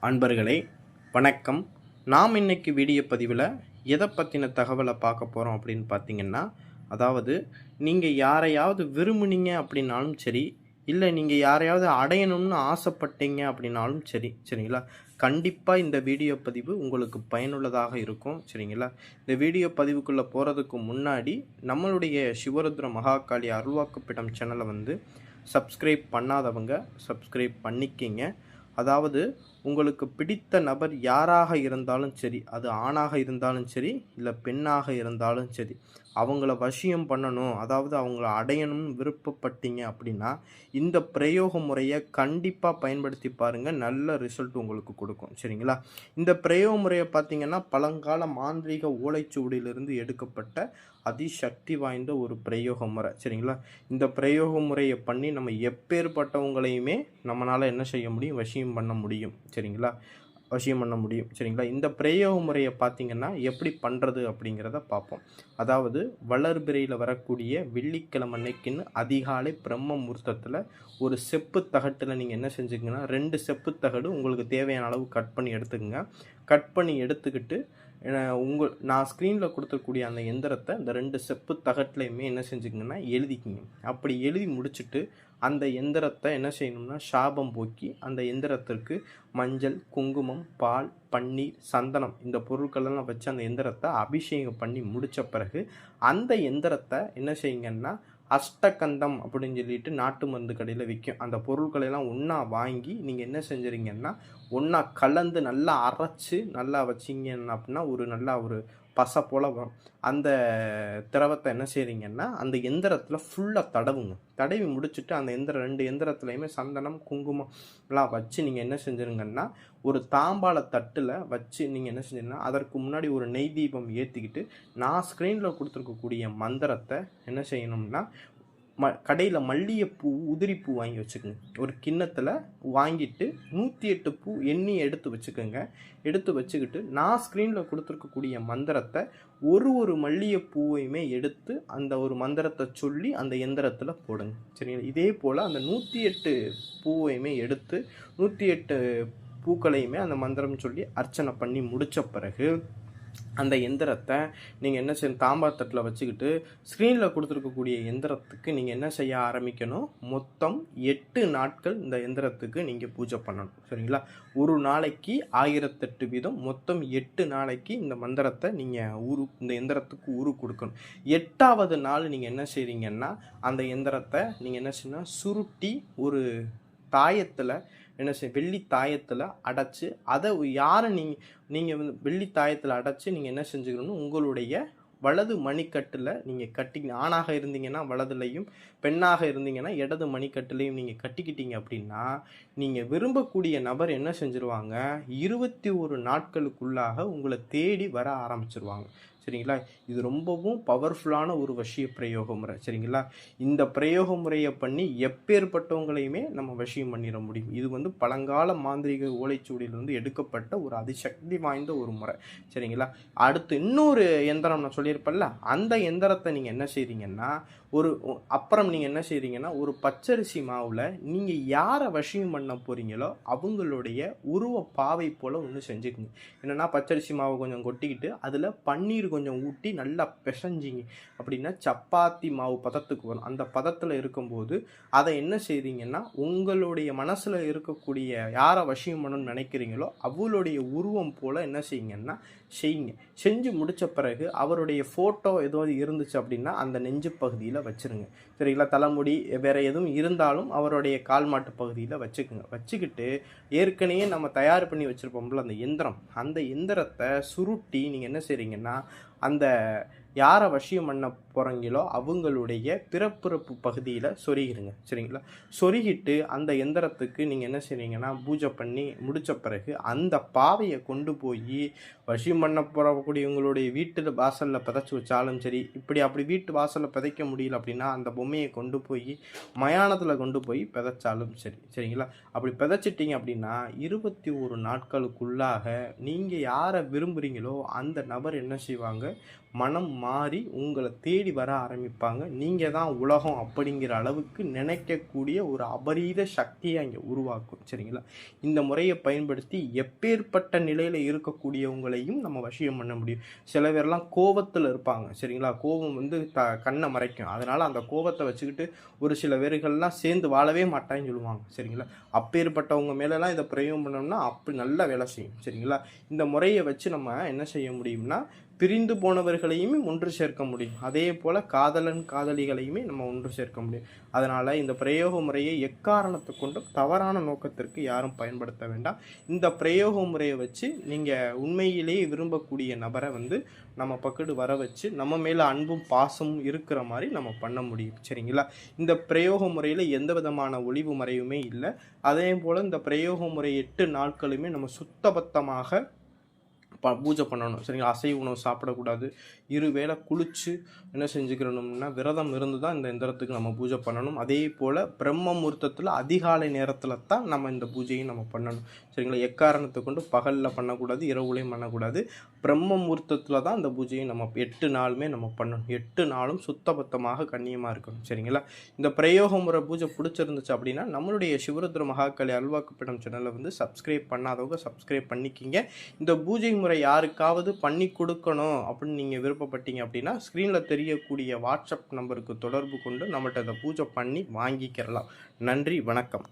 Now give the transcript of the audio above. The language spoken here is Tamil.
அன்பர்களே வணக்கம். நாம் இன்னைக்கு வீடியோ பதிவில் எதை பற்றின தகவலை பார்க்க போகிறோம் அப்படின்னு பார்த்தீங்கன்னா, அதாவது நீங்கள் யாரையாவது விரும்புனீங்க அப்படின்னாலும் சரி, இல்லை நீங்கள் யாரையாவது அடையணும்னு ஆசைப்பட்டீங்க அப்படின்னாலும் சரி, சரிங்களா, கண்டிப்பாக இந்த வீடியோ பதிவு உங்களுக்கு பயனுள்ளதாக இருக்கும். சரிங்களா, இந்த வீடியோ பதிவுக்குள்ளே போகிறதுக்கு முன்னாடி நம்மளுடைய சிவருத்ர மகாகாளி அருள்வாக்குப்பிடம் சேனலை சப்ஸ்கிரைப் பண்ணாதவங்க சப்ஸ்கிரைப் பண்ணிக்கிங்க. அதாவது உங்களுக்கு பிடித்த நபர் யாராக இருந்தாலும் சரி, அது ஆணாக இருந்தாலும் சரி, இல்லை பெண்ணாக இருந்தாலும் சரி, அவங்கள வசியம் பண்ணணும், அதாவது அவங்கள அடையணும்னு விருப்பப்பட்டீங்க அப்படின்னா இந்த பிரயோக முறையை கண்டிப்பாக பயன்படுத்தி பாருங்கள். நல்ல ரிசல்ட் உங்களுக்கு கொடுக்கும். சரிங்களா, இந்த பிரயோக முறையை பார்த்தீங்கன்னா பழங்கால மாந்திரீக ஓலைச்சுவடியிலிருந்து எடுக்கப்பட்ட அதிசக்தி வாய்ந்த ஒரு பிரயோக முறை. சரிங்களா, இந்த பிரயோக முறையை பண்ணி நம்ம எப்பேற்பட்டவங்களையுமே நம்மளால் என்ன செய்ய முடியும், வசியம் பண்ண முடியும். சரிங்களா, வசியம் பண்ண முடியும். சரிங்களா, இந்த பிரயோக முறையை பார்த்திங்கன்னா எப்படி பண்ணுறது அப்படிங்கிறத பார்ப்போம். அதாவது வளர்பிறையில் வரக்கூடிய வெள்ளிக்கிழமை அன்னைக்குன்னு அதிகாலை பிரம்ம முகூர்த்தத்தில் ஒரு செப்பு தகட்டில் நீங்கள் என்ன செஞ்சுக்கங்கன்னா 2 செப்பு தகடு உங்களுக்கு தேவையான அளவு கட் பண்ணி எடுத்துக்கோங்க. கட் பண்ணி எடுத்துக்கிட்டு நான் ஸ்க்ரீனில் கொடுத்துருக்கூடிய அந்த எந்திரத்தை இந்த 2 செப்பு தகட்டிலையுமே என்ன செஞ்சுக்கங்கன்னா எழுதிக்கிங்க. அப்படி எழுதி முடிச்சுட்டு அந்த எந்திரத்தை என்ன செய்யணும்னா சாபம் போக்கி அந்த எந்திரத்திற்கு மஞ்சள், குங்குமம், பால், பன்னீர், சந்தனம் இந்த பொருட்களெல்லாம் வச்சு அந்த எந்திரத்தை அபிஷேகம் பண்ணி முடித்த பிறகு அந்த எந்திரத்தை என்ன செய்யுங்கன்னா அஷ்டகந்தம் அப்படின்னு சொல்லிட்டு நாட்டு மருந்து கடையில் விற்கும். அந்த பொருட்களெல்லாம் ஒன்றா வாங்கி நீங்கள் என்ன செஞ்சுறீங்கன்னா ஒன்றா கலந்து நல்லா அரைச்சி நல்லா வச்சிங்க அப்படின்னா நல்லா ஒரு பசை போல் வரும். அந்த திரவத்தை என்ன செய்கிறீங்கன்னா அந்த எந்திரத்தில் ஃபுல்லாக தடவி முடிச்சுட்டு அந்த 2 எந்திரத்துலையுமே சந்தனம், குங்குமம்லாம் வச்சு நீங்கள் என்ன செஞ்சுருங்கன்னா ஒரு தாம்பாள தட்டில் வச்சு நீங்கள் என்ன செஞ்சீங்கன்னா அதற்கு முன்னாடி ஒரு நெய் தீபம் ஏற்றிக்கிட்டு நான் ஸ்க்ரீனில் கொடுத்துருக்கக்கூடிய மந்திரத்தை என்ன செய்யணும்னா கடையில் மல்லிகைப்பூ, உதிரிப்பூ வாங்கி வச்சுக்கோங்க. ஒரு கிண்ணத்தில் வாங்கிட்டு 108 பூ எண்ணி எடுத்து வச்சுக்கோங்க. எடுத்து வச்சுக்கிட்டு நான் ஸ்க்ரீனில் கொடுத்துருக்கக்கூடிய மந்திரத்தை ஒரு மல்லிகைப்பூவையுமே எடுத்து அந்த ஒரு மந்திரத்தை சொல்லி அந்த எந்திரத்தில் போடுங்க. சரிங்களா, இதே போல் அந்த 108 பூவையுமே எடுத்து 108 பூக்களையுமே அந்த மந்திரம் சொல்லி அர்ச்சனை பண்ணி முடித்த பிறகு அந்த எந்திரத்தை நீங்கள் என்ன செய்யணும், தாம்பாத்தட்டில் வச்சுக்கிட்டு ஸ்க்ரீனில் கொடுத்துருக்கக்கூடிய எந்திரத்துக்கு நீங்கள் என்ன செய்ய ஆரம்பிக்கணும், மொத்தம் 8 நாட்கள் இந்த எந்திரத்துக்கு நீங்கள் பூஜை பண்ணணும். சரிங்களா, ஒரு நாளைக்கு 1008 வீதம், மொத்தம் 8 நாளைக்கு இந்த மந்திரத்தை நீங்கள் இந்த எந்திரத்துக்கு கொடுக்கணும். 8ஆவது நாள் நீங்கள் என்ன செய்கிறீங்கன்னா அந்த எந்திரத்தை நீங்கள் என்ன செய்யணும் சுருட்டி ஒரு தாயத்தில் என்ன வெள்ளி தாயத்தில் அடைச்சி அதை யாரை நீங்கள் வெள்ளி தாயத்தில் அடைச்சி நீங்கள் என்ன செஞ்சுக்கணும்னு உங்களுடைய வலது மணிக்கட்டில் நீங்கள் கட்டிக்கணும். ஆணாக இருந்தீங்கன்னா வலதுலையும், பெண்ணாக இருந்தீங்கன்னா இடது மணிக்கட்டுலையும் நீங்கள் கட்டிக்கிட்டீங்க அப்படின்னா நீங்கள் விரும்பக்கூடிய நபர் என்ன செஞ்சுருவாங்க, 21 நாட்களுக்குள்ளாக உங்களை தேடி வர ஆரம்பிச்சிருவாங்க. சரிங்களா, இது ரொம்பவும் பவர்ஃபுல்லான ஒரு வசிய பிரயோக முறை. சரிங்களா, இந்த பிரயோக முறையை பண்ணி எப்பேற்பட்டவங்களையுமே நம்ம வசியம் பண்ணிட முடியும். இது பழங்கால மாந்திரிக ஓலைச்சுவடியிலிருந்து எடுக்கப்பட்ட ஒரு அதிசக்தி வாய்ந்த ஒரு முறை. சரிங்களா, அடுத்து இன்னொரு எந்திரம் நான் சொல்லியிருப்பேன்ல, அந்த எந்திரத்தை நீங்கள் என்ன செய்கிறீங்கன்னா அப்புறம் நீங்கள் என்ன செய்கிறீங்கன்னா ஒரு பச்சரிசி மாவில் நீங்கள் யாரை வசியம் பண்ண போகிறீங்களோ அவங்களுடைய உருவ பாவை போல் ஒன்று செஞ்சுக்குங்க. என்னென்னா பச்சரிசி மாவை கொஞ்சம் கொட்டிக்கிட்டு அதில் பன்னீர் கொஞ்சம் ஊட்டி நல்லா பிசைஞ்சிங்க அப்படின்னா சப்பாத்தி மாவு பதத்துக்கு வரும். அந்த பதத்தில் இருக்கும்போது அதை என்ன செய்கிறீங்கன்னா உங்களுடைய மனசில் இருக்கக்கூடிய யாரை வசியம் பண்ணணும்னு நினைக்கிறீங்களோ அவளுடைய உருவம் போல் என்ன செய்யுங்கன்னா செய்யுங்க. செஞ்சு முடித்த பிறகு அவருடைய ஃபோட்டோ ஏதாவது இருந்துச்சு அப்படின்னா அந்த நெஞ்சு பகுதியில் வச்சுருங்க. சரிங்களா, தலைமுடி வேறு எதுவும் இருந்தாலும் அவருடைய கால் மாட்டு பகுதியில் வச்சுக்கோங்க. வச்சுக்கிட்டு ஏற்கனவே நம்ம தயார் பண்ணி வச்சுருப்போம்ல அந்த எந்திரத்தை சுருட்டி நீங்கள் என்ன செய்கிறீங்கன்னா அந்த யாரை வசியம் பண்ண போகிறீங்களோ அவங்களுடைய பிறப்புறுப்பு பகுதியில் சொருகிடுங்க. சரிங்களா, சொருகிட்டு அந்த எந்திரத்துக்கு நீங்கள் என்ன செய்றீங்கன்னா பூஜை பண்ணி முடித்த பிறகு அந்த பாவையை கொண்டு போய் வசியம் பண்ண போகிறக்கூடியவங்களுடைய வீட்டு வாசலில் பிதைச்சி வச்சாலும் சரி, அப்படி வீட்டு வாசலில் பிதைக்க முடியல அப்படின்னா அந்த பொம்மையை கொண்டு போய் மயானத்தில் கொண்டு போய் பிதைச்சாலும் சரி. சரிங்களா, அப்படி பிதைச்சிட்டிங்க அப்படின்னா 21 நாட்களுக்குள்ளாக நீங்கள் யாரை விரும்புகிறீங்களோ அந்த நபர் என்ன செய்வாங்க, மனம் மாறி உங்களை தேடி வர ஆரம்பிப்பாங்க. நீங்கள் தான் உலகம் அப்படிங்கிற அளவுக்கு நினைக்கக்கூடிய ஒரு அபரீத சக்தியை அங்கே உருவாக்கும். சரிங்களா? இந்த முறையை பயன்படுத்தி எப்பேற்பட்ட நிலையில் இருக்கக்கூடியவங்களையும் நம்ம வசியம் பண்ண முடியும். சில பேர்லாம் கோபத்தில் இருப்பாங்க. சரிங்களா? கோபம் வந்து கண்ணை மறைக்கும். அதனால் அந்த கோபத்தை வச்சுக்கிட்டு ஒரு சில பேர்கள்லாம் சேர்ந்து வாழவே மாட்டாங்கன்னு சொல்லுவாங்க. சரிங்களா? அப்பேற்பட்டவங்க மேலெல்லாம் இதை பிரயோகம் பண்ணோம்னா அப்படி நல்லா வேலை செய்யும். சரிங்களா? இந்த முறையை வச்சு நம்ம என்ன செய்ய முடியும்னா, பிரிந்து போனவர்களையுமே ஒன்று சேர்க்க முடியும். அதே போல் காதலன் காதலிகளையுமே நம்ம ஒன்று சேர்க்க முடியும். அதனால் இந்த பிரயோக முறையை எக்காரணத்தை கொண்டும் தவறான நோக்கத்திற்கு யாரும் பயன்படுத்த வேண்டாம். இந்த பிரயோக முறையை வச்சு நீங்கள் உண்மையிலேயே விரும்பக்கூடிய நபரை வந்து நம்ம பக்கத்து வர வச்சு நம்ம மேலே அன்பும் பாசமும் இருக்கிற மாதிரி நம்ம பண்ண முடியும். சரிங்களா? இந்த பிரயோக முறையில் எந்த விதமான ஒளிவு மறைவுமே இல்லை. அதே போல் இந்த பிரயோக முறை 8 நாட்களுமே நம்ம சுத்தபத்தமாக பூஜை பண்ணணும். சரிங்களா? அசைவ உணவு சாப்பிடக்கூடாது. 2 வேளை குளித்து என்ன செஞ்சுக்கிறணும்னா விரதம் இருந்து தான் இந்த எந்திரத்துக்கு நம்ம பூஜை பண்ணணும். அதே போல் பிரம்ம முகூர்த்தத்தில் அதிகாலை நேரத்தில் தான் நம்ம இந்த பூஜையும் நம்ம பண்ணணும். சரிங்களா? எக்காரணத்தை கொண்டு பகலில் பண்ணக்கூடாது, இரவுலையும் பண்ணக்கூடாது. பிரம்ம முகூர்த்தத்தில் தான் இந்த பூஜையும் நம்ம 8 நாளுமே நம்ம பண்ணணும். 8 நாளும் சுத்தபத்தமாக கண்ணியமாக இருக்கணும். சரிங்களா? இந்த பிரயோக முறை பூஜை பிடிச்சிருந்துச்சு அப்படின்னா நம்மளுடைய சிவருத்ர மகாகாளி அல்வாக்குப்படம் சேனலை வந்து சப்ஸ்கிரைப் பண்ணாதவங்க சப்ஸ்கிரைப் பண்ணிக்கிங்க. இந்த பூஜை முறை யாருக்காவது பண்ணி கொடுக்கணும் அப்படின்னு நீங்கள் விருப்பப்பட்டீங்க அப்படின்னா ஸ்க்ரீனில் தெரியக்கூடிய வாட்ஸ்அப் நம்பருக்கு தொடர்பு கொண்டு நம்மகிட்ட அதை பூஜை பண்ணி வாங்கிக்கிறலாம். நன்றி, வணக்கம்.